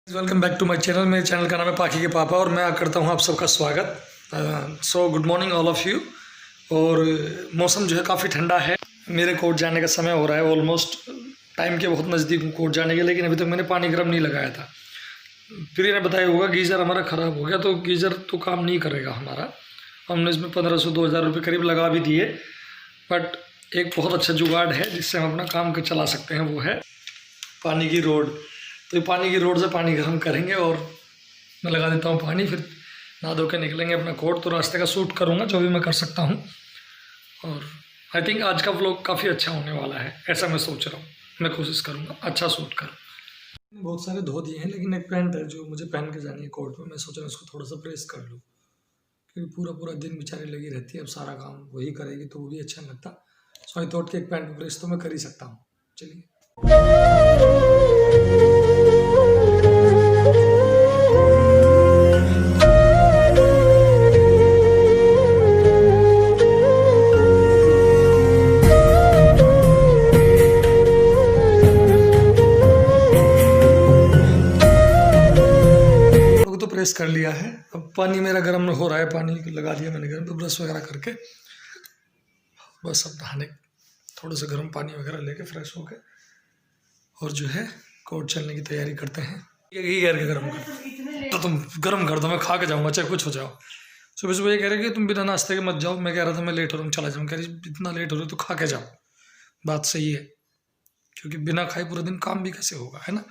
Welcome back to my channel. मेरे channel का नाम है पाखी के पापा और मैं करता हूँ आप सबका स्वागत। So good morning all of you. और मौसम जो है काफ़ी ठंडा है। मेरे कोर्ट जाने का समय हो रहा है, ऑलमोस्ट टाइम के बहुत नज़दीक हूँ कोर्ट जाने के, लेकिन अभी तक मैंने पानी गर्म नहीं लगाया था। फिर ने बताया होगा गीज़र हमारा ख़राब हो गया, तो गीज़र तो काम नहीं करेगा हमारा। हमने इसमें 1500-2000 रुपये करीब लगा भी दिए, बट एक बहुत अच्छा जुगाड़ है जिससे हम अपना काम चला सकते हैं, वो है पानी की रोड। तो पानी की रोड से पानी गर्म करेंगे और मैं लगा देता हूँ पानी, फिर नहा धो के निकलेंगे अपना कोर्ट। तो रास्ते का शूट करूँगा जो भी मैं कर सकता हूँ, और आई थिंक आज का व्लॉग काफ़ी अच्छा होने वाला है, ऐसा मैं सोच रहा हूँ। मैं कोशिश करूँगा अच्छा शूट करूँ। बहुत सारे धो दिए हैं, लेकिन एक पैंट है जो मुझे पहन के जानी है कोर्ट में। मैं सोच रहा हूँ इसको थोड़ा सा प्रेस कर लूँ, क्योंकि पूरा दिन बेचारी लगी रहती है, अब सारा काम वही करेगी तो वो भी अच्छा नहीं लगता। सो आई थॉट कि एक पैंट प्रेस तो मैं कर ही सकता हूँ। चलिए तो प्रेस कर लिया है। अब पानी मेरा गर्म हो रहा है, पानी लगा दिया मैंने गर्म, तो ब्रश वगैरह करके बस अब नहाने थोड़ा सा गर्म पानी वगैरह लेके फ्रेश होके और जो है कोर्ट चलने की तैयारी करते हैं। यही कह रहे गर्म कर, तो तुम गर्म कर दो, मैं खा के जाऊँगा चाहे कुछ हो जाओ। सुबह सुबह ये कह रहे कि तुम बिना नाश्ते के मत जाओ। मैं कह रहा था मैं लेट हो रहा हूँ, चला जाऊँ। कह रही इतना लेट हो रहा है तो खा के जाओ। बात सही है, क्योंकि बिना खाए पूरा दिन काम भी कैसे होगा, है ना।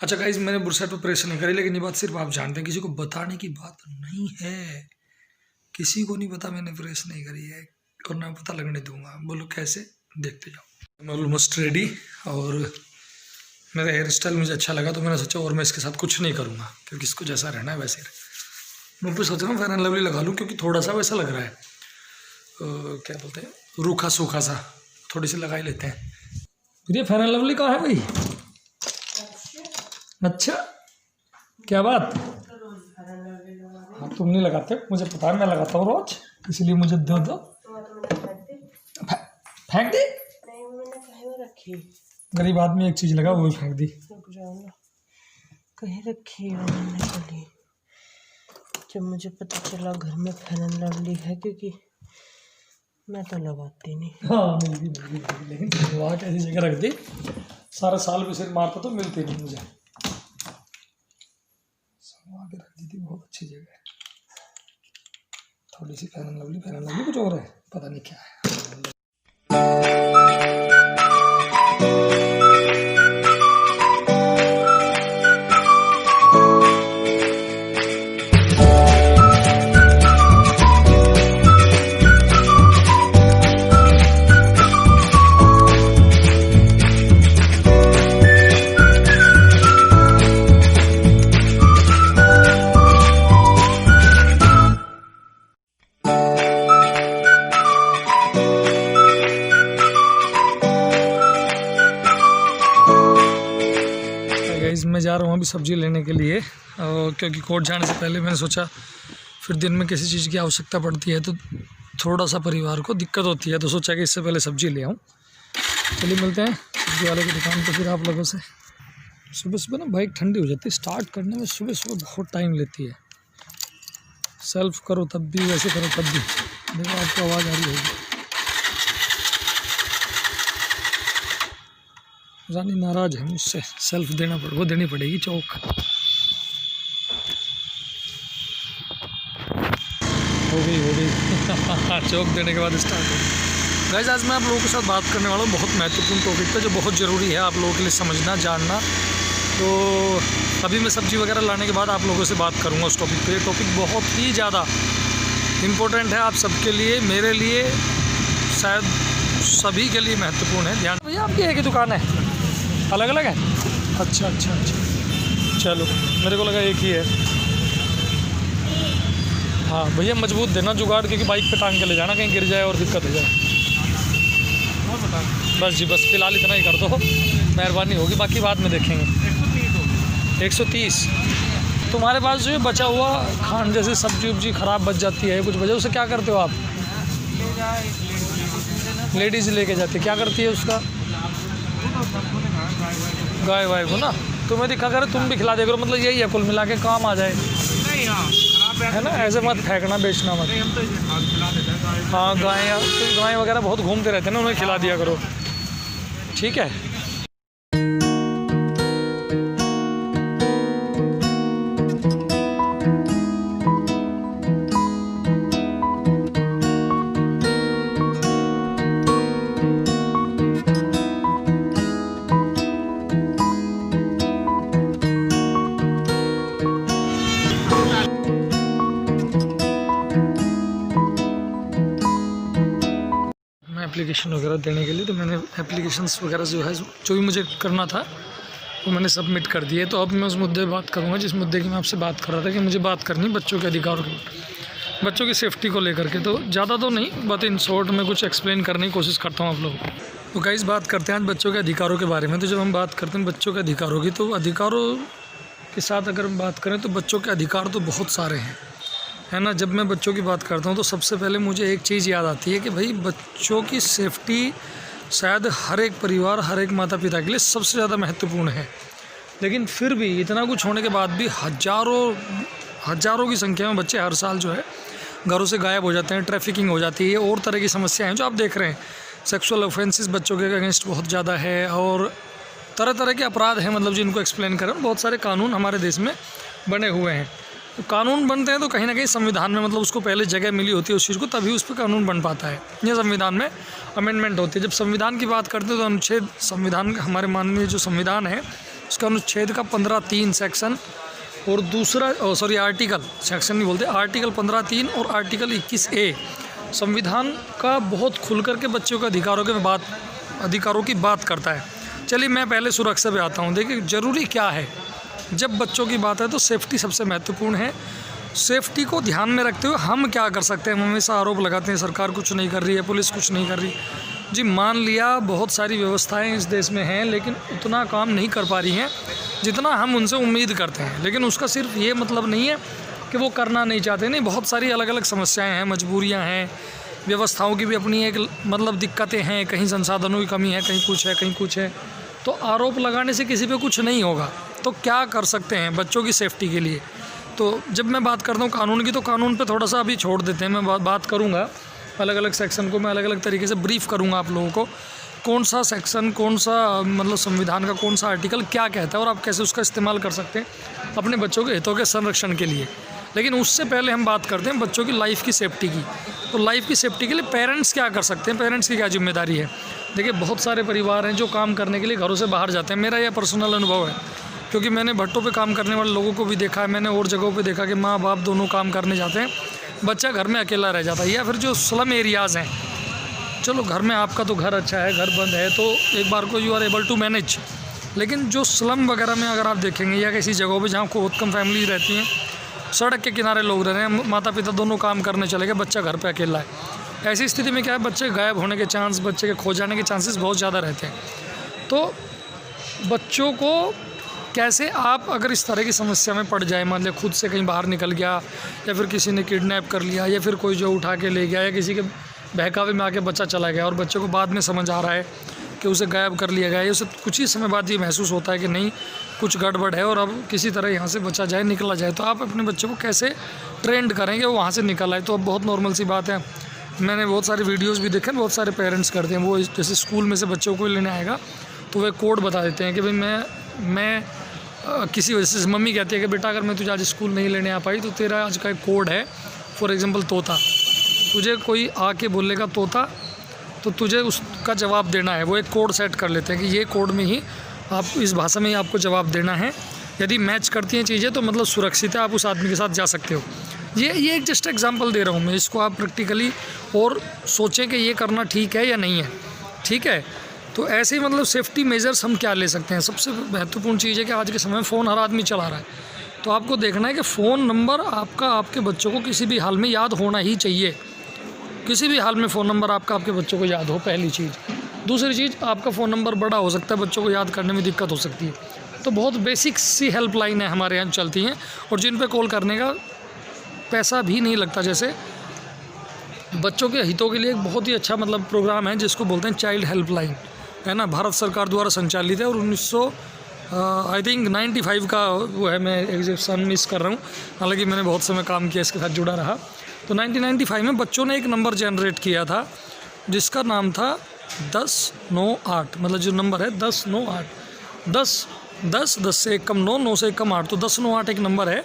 अच्छा गाइस, मैंने बुरसेट पर प्रेस नहीं करी, लेकिन ये बात सिर्फ आप जानते हैं, किसी को बताने की बात नहीं है। किसी को नहीं पता मैंने प्रेस नहीं करी है, और ना पता लगने दूंगा। बोलो कैसे, देखते जाओ। मैं ऑलमोस्ट रेडी, और मेरा हेयर स्टाइल मुझे अच्छा लगा तो मैंने सोचा और मैं इसके साथ कुछ नहीं करूँगा, क्योंकि इसको जैसा रहना है वैसे रहे। मैं फिर सोच रहा हूँ फेयर एंड लवली लगा लूँ, क्योंकि थोड़ा सा वैसा लग रहा है क्या बोलते हैं, रूखा सूखा सा, थोड़ी सी लगा ही लेते हैं। फिर ये फेयर एंड लवली कहाँ है भाई? अच्छा, क्या बात? हाँ, तुम नहीं लगाते, मुझे पता है, मैं लगाता हूँ रोज, इसलिए मुझे दो दो। फेंक दी? गरीब आदमी एक चीज लगा वो भी फेंक दी। कहीं रखी है जब मुझे पता चला घर में फेयर एंड लवली है, क्योंकि मैं तो लगाती नहीं। हाँ मिलती, लेकिन वहाँ कैसी जगह रख दी, सारा साल भी सिर मारता तो मिलती नहीं मुझे। वहाँ के रख दी थी, बहुत अच्छी जगह है। थोड़ी सी फेयर एंड लवली कुछ और है, पता नहीं क्या है। मैं जा रहा हूँ अभी सब्ज़ी लेने के लिए, क्योंकि कोर्ट जाने से पहले मैंने सोचा फिर दिन में किसी चीज़ की आवश्यकता पड़ती है तो थोड़ा सा परिवार को दिक्कत होती है, तो सोचा कि इससे पहले सब्ज़ी ले आऊँ। चलिए मिलते हैं सब्ज़ी वाले की दुकान पर फिर आप लोगों से। सुबह सुबह ना बाइक ठंडी हो जाती है, स्टार्ट करने में सुबह सुबह बहुत टाइम लेती है। सेल्फ करो तब भी, वैसे करो तब भी। देखो आपको आवाज़ आ रही होगी, रानी नाराज है मुझसे, सेल्फ वो देनी पड़ेगी। चौक हो गई चौक देने के बाद स्टार्ट हो गई। गाइस, आज मैं आप लोगों के साथ बात करने वाला हूँ बहुत महत्वपूर्ण टॉपिक पे, जो बहुत ज़रूरी है आप लोगों के लिए समझना जानना। तो अभी मैं सब्ज़ी वगैरह लाने के बाद आप लोगों से बात करूँगा उस टॉपिक पे। टॉपिक बहुत ही ज़्यादा इम्पोर्टेंट है आप सबके लिए, मेरे लिए, शायद सभी के लिए महत्वपूर्ण है। ध्यान भैया, आपकी एक ही दुकान है, अलग अलग है? अच्छा, चलो मेरे को लगा एक ही है। हाँ भैया, मजबूत देना जुगाड़, क्योंकि बाइक पे टांग के ले जाना, कहीं गिर जाए और दिक्कत हो जाए। बस जी, बस फिलहाल इतना ही कर दो, मेहरबानी होगी, बाकी बाद में देखेंगे। 130 तुम्हारे पास जो है बचा हुआ खान, जैसे सब्जी उब्जी ख़राब बच जाती है कुछ वजह, उसे क्या करते हो आप? लेडीज़ लेके जाती है, क्या करती है उसका? गाय वाय को ना तुम्हें दिखा कर तुम भी खिला दे करो, मतलब यही है कुल मिला के काम आ जाए। नहीं हाँ खराब है ना, ऐसे मत फेंकना बेचना मत। हम तो खिला देते हैं। हाँ गाय वगैरह बहुत घूमते रहते हैं ना, उन्हें खिला दिया करो, ठीक है। एप्लीकेशन वगैरह देने के लिए, तो मैंने एप्लीकेशंस वगैरह जो है जो भी मुझे करना था वो मैंने सबमिट कर दिए। तो अब मैं उस मुद्दे पर बात करूँगा जिस मुद्दे की मैं आपसे बात कर रहा था कि मुझे बात करनी बच्चों के अधिकारों की, बच्चों की सेफ्टी को लेकर के। तो ज़्यादा तो नहीं, बट इन शॉर्ट में कुछ एक्सप्लेन करने की कोशिश करता हूँ आप लोगों को। तो गाइस बात करते हैं आज बच्चों के अधिकारों के बारे में। तो जब हम बात करते हैं बच्चों के अधिकारों की, तो अधिकारों के साथ अगर हम बात करें तो बच्चों के अधिकार तो बहुत सारे हैं, है ना। जब मैं बच्चों की बात करता हूँ तो सबसे पहले मुझे एक चीज़ याद आती है कि भाई बच्चों की सेफ्टी शायद हर एक परिवार, हर एक माता पिता के लिए सबसे ज़्यादा महत्वपूर्ण है। लेकिन फिर भी इतना कुछ होने के बाद भी हज़ारों की संख्या में बच्चे हर साल जो है घरों से गायब हो जाते हैं, ट्रैफिकिंग हो जाती है और तरह की समस्याएं हैं जो आप देख रहे हैं। सेक्सुअल ऑफेंसेस बच्चों के अगेंस्ट बहुत ज़्यादा है और तरह तरह के अपराध हैं, मतलब जिनको एक्सप्लेन करें। बहुत सारे कानून हमारे देश में बने हुए हैं। तो कानून बनते हैं तो कहीं ना कहीं संविधान में, मतलब उसको पहले जगह मिली होती है उस चीज़ को, तभी उस पर कानून बन पाता है। ये संविधान में अमेंडमेंट होती है। जब संविधान की बात करते हैं तो अनुच्छेद, संविधान का हमारे माननीय जो संविधान है उसका अनुच्छेद का 15(3) सेक्शन और दूसरा आर्टिकल, सेक्शन नहीं बोलते, आर्टिकल 15(3) और आर्टिकल 21A संविधान का बहुत खुल करके बच्चों के अधिकारों की बात करता है। चलिए मैं पहले सुरक्षा पे आता हूँ। देखिए ज़रूरी क्या है, जब बच्चों की बात है तो सेफ्टी सबसे महत्वपूर्ण है। सेफ्टी को ध्यान में रखते हुए हम क्या कर सकते हैं। हम हमेशा आरोप लगाते हैं सरकार कुछ नहीं कर रही है, पुलिस कुछ नहीं कर रही। जी मान लिया बहुत सारी व्यवस्थाएं इस देश में हैं, लेकिन उतना काम नहीं कर पा रही हैं जितना हम उनसे उम्मीद करते हैं। लेकिन उसका सिर्फ ये मतलब नहीं है कि वो करना नहीं चाहते, नहीं, बहुत सारी अलग अलग समस्याएँ हैं, मजबूरियाँ हैं, व्यवस्थाओं की भी अपनी एक मतलब दिक्कतें हैं, कहीं संसाधनों की कमी है, कहीं कुछ है, कहीं कुछ है। तो आरोप लगाने से किसी पे कुछ नहीं होगा। तो क्या कर सकते हैं बच्चों की सेफ्टी के लिए? तो जब मैं बात करता हूँ कानून की, तो कानून पे थोड़ा सा अभी छोड़ देते हैं। मैं बात करूँगा अलग अलग सेक्शन को, मैं अलग अलग तरीके से ब्रीफ करूँगा आप लोगों को, कौन सा सेक्शन, कौन सा मतलब संविधान का कौन सा आर्टिकल क्या कहता है और आप कैसे उसका इस्तेमाल कर सकते हैं अपने बच्चों के हितों के संरक्षण के लिए। लेकिन उससे पहले हम बात करते हैं बच्चों की लाइफ की सेफ्टी की। तो लाइफ की सेफ्टी के लिए पेरेंट्स क्या कर सकते हैं, पेरेंट्स की क्या जिम्मेदारी है। देखिए बहुत सारे परिवार हैं जो काम करने के लिए घरों से बाहर जाते हैं। मेरा यह पर्सनल अनुभव है, क्योंकि मैंने भट्टों पे काम करने वाले लोगों को भी देखा है, मैंने और जगहों पे देखा कि माँ बाप दोनों काम करने जाते हैं, बच्चा घर में अकेला रह जाता है। या फिर जो स्लम एरियाज़ हैं, चलो घर में आपका तो घर अच्छा है, घर बंद है तो एक बार को you are able to manage. लेकिन जो स्लम वगैरह में अगर आप देखेंगे या किसी जगहों पर जहाँ बहुत कम फैमिली रहती हैं, सड़क के किनारे लोग रह रहे हैं, माता पिता दोनों काम करने चले गए, बच्चा घर पे अकेला है। ऐसी स्थिति में क्या है, बच्चे गायब होने के चांस, बच्चे के खो जाने के चांसेस बहुत ज़्यादा रहते हैं। तो बच्चों को कैसे आप अगर इस तरह की समस्या में पड़ जाए, मान लिया खुद से कहीं बाहर निकल गया या फिर किसी ने किडनैप कर लिया या फिर कोई जो उठा के ले गया या किसी के बहकावे में आके बच्चा चला गया और बच्चे को बाद में समझ आ रहा है कि उसे गायब कर लिया गया है, उसे कुछ ही समय बाद ये महसूस होता है कि नहीं कुछ गड़बड़ है और अब किसी तरह यहाँ से बचा जाए, निकला जाए, तो आप अपने बच्चे को कैसे ट्रेंड करेंगे वो वहाँ से निकल आए। तो अब बहुत नॉर्मल सी बात है, मैंने बहुत सारे वीडियोस भी देखे, बहुत सारे पेरेंट्स करते हैं। वो जैसे स्कूल में से बच्चों को लेने आएगा तो वे कोड बता देते हैं कि भाई मैं किसी वजह से, मम्मी कहती है कि बेटा अगर मैं तुझे आज स्कूल नहीं लेने आ पाई तो तेरा आज का एक कोड है, फॉर एग्जांपल तोता, तुझे कोई आके बोलेगा तोता तो तुझे उसका जवाब देना है। वो एक कोड सेट कर लेते हैं कि ये कोड में ही आप, इस भाषा में ही आपको जवाब देना है। यदि मैच करती हैं चीज़ें तो मतलब सुरक्षित है, आप उस आदमी के साथ जा सकते हो। ये एक जस्ट एग्जांपल दे रहा हूँ मैं, इसको आप प्रैक्टिकली और सोचें कि ये करना ठीक है या नहीं है, ठीक है। तो ऐसे ही मतलब सेफ्टी मेजर्स हम क्या ले सकते हैं। सबसे महत्वपूर्ण चीज़ है कि आज के समय में फ़ोन हर आदमी चला रहा है, तो आपको देखना है कि फ़ोन नंबर आपका आपके बच्चों को किसी भी हाल में याद होना ही चाहिए। किसी भी हाल में फ़ोन नंबर आपका आपके बच्चों को याद हो, पहली चीज़। दूसरी चीज़, आपका फ़ोन नंबर बड़ा हो सकता है, बच्चों को याद करने में दिक्कत हो सकती है, तो बहुत बेसिक सी हेल्पलाइन है हमारे यहाँ चलती हैं और जिन पे कॉल करने का पैसा भी नहीं लगता। जैसे बच्चों के हितों के लिए एक बहुत ही अच्छा मतलब प्रोग्राम है जिसको बोलते हैं चाइल्ड हेल्पलाइन, है ना, भारत सरकार द्वारा संचालित है और आई थिंक 95 का वो है, मैं एग्जाम मिस कर रहा हूँ, हालांकि मैंने बहुत समय काम किया इसके साथ जुड़ा रहा। तो 1995 में बच्चों ने एक नंबर जनरेट किया था जिसका नाम था 1098, मतलब जो नंबर है 1098, 10 से एक कम 9, 9 से एक कम 8, तो 1098 एक नंबर है,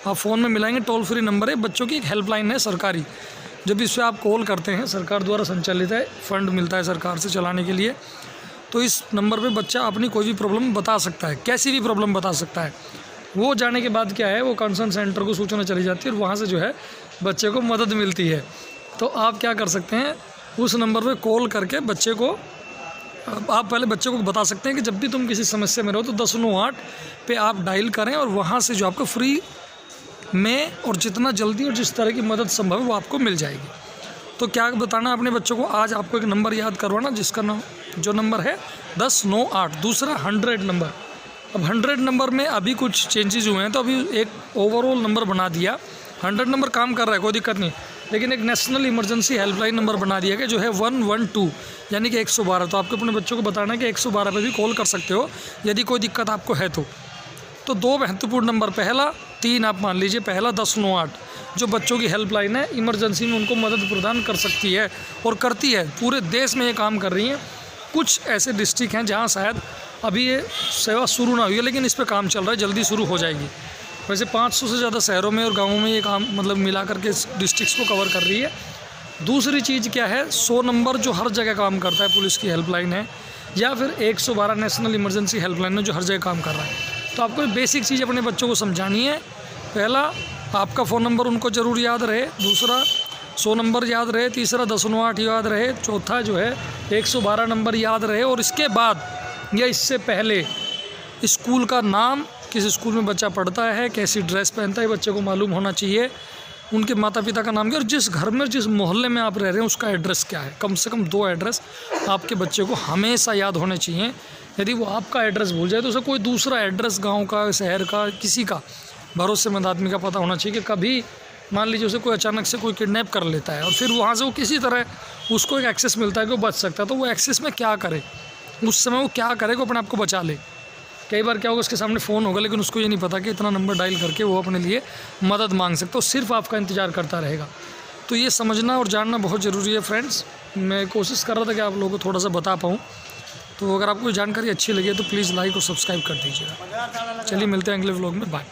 आप फ़ोन में मिलाएंगे, टोल फ्री नंबर है, बच्चों की एक हेल्पलाइन है सरकारी। जब इस पर आप कॉल करते हैं, सरकार द्वारा संचालित है, फ़ंड मिलता है सरकार से चलाने के लिए, तो इस नंबर पे बच्चा अपनी कोई भी प्रॉब्लम बता सकता है, कैसी भी प्रॉब्लम बता सकता है। वो जाने के बाद क्या है, वो कंसर्न सेंटर को सूचना चली जाती है और वहाँ से जो है बच्चे को मदद मिलती है। तो आप क्या कर सकते हैं, उस नंबर पे कॉल करके बच्चे को, आप पहले बच्चे को बता सकते हैं कि जब भी तुम किसी समस्या में रहो तो 1098 पे आप डायल करें और वहाँ से जो आपको फ्री में और जितना जल्दी और जिस तरह की मदद संभव है वो आपको मिल जाएगी। तो क्या बताना अपने बच्चों को, आज आपको एक नंबर याद करवाना जिसका जो नंबर है 1098, दूसरा 100 नंबर। अब 100 नंबर में अभी कुछ चेंजेस हुए हैं, तो अभी एक ओवरऑल नंबर बना दिया, 100 नंबर काम कर रहा है, कोई दिक्कत नहीं, लेकिन एक नेशनल इमरजेंसी हेल्पलाइन नंबर बना दिया गया जो है 112, यानी कि 112। तो आपको अपने बच्चों को बताना है कि 112 पे भी कॉल कर सकते हो यदि कोई दिक्कत आपको है तो 2 महत्वपूर्ण नंबर, पहला 3 आप मान लीजिए, पहला 1098 जो बच्चों की हेल्पलाइन है, इमरजेंसी में उनको मदद प्रदान कर सकती है और करती है, पूरे देश में ये काम कर रही हैं। कुछ ऐसे डिस्ट्रिक्ट हैं जहाँ शायद अभी ये सेवा शुरू ना हुई है, लेकिन इस पर काम चल रहा है, जल्दी शुरू हो जाएगी। वैसे 500 से ज़्यादा शहरों में और गाँवों में ये काम मतलब मिला करके डिस्ट्रिक्ट्स को कवर कर रही है। दूसरी चीज़ क्या है, 100 नंबर जो हर जगह काम करता है, पुलिस की हेल्पलाइन है, या फिर 112 नेशनल इमरजेंसी हेल्पलाइन है जो हर जगह काम कर रहा है। तो आपको बेसिक चीज़ अपने बच्चों को समझानी है, पहला आपका फ़ोन नंबर उनको ज़रूर याद रहे, दूसरा 100 नंबर याद रहे, तीसरा 1098 याद रहे, चौथा जो है 112 नंबर याद रहे, और इसके बाद या इससे पहले स्कूल का नाम, किस स्कूल में बच्चा पढ़ता है, कैसी ड्रेस पहनता है, बच्चे को मालूम होना चाहिए, उनके माता पिता का नाम क्या, और जिस घर में जिस मोहल्ले में आप रह रहे हैं उसका एड्रेस क्या है। कम से कम 2 एड्रेस आपके बच्चे को हमेशा याद होने चाहिए। यदि वो आपका एड्रेस भूल जाए तो उसे कोई दूसरा एड्रेस, गांव का, शहर का, किसी का भरोसेमंद आदमी का पता होना चाहिए कि कभी मान लीजिए उसे कोई अचानक से कोई किडनैप कर लेता है और फिर वहाँ से वो किसी तरह उसको एक एक्सेस मिलता है कि वो बच सकता है, तो वो एक्सेस में क्या करे, उस समय वो क्या करे कि अपने आप को बचा ले। कई बार क्या होगा, उसके सामने फ़ोन होगा लेकिन उसको ये नहीं पता कि इतना नंबर डायल करके वो अपने लिए मदद मांग सकता है, सिर्फ आपका इंतज़ार करता रहेगा। तो ये समझना और जानना बहुत ज़रूरी है फ्रेंड्स। मैं कोशिश कर रहा था कि आप लोगों को थोड़ा सा बता पाऊँ, तो अगर आपको जानकारी अच्छी लगी तो प्लीज़ लाइक और सब्सक्राइब कर दीजिएगा। चलिए मिलते हैं अगले व्लॉग में, बाय।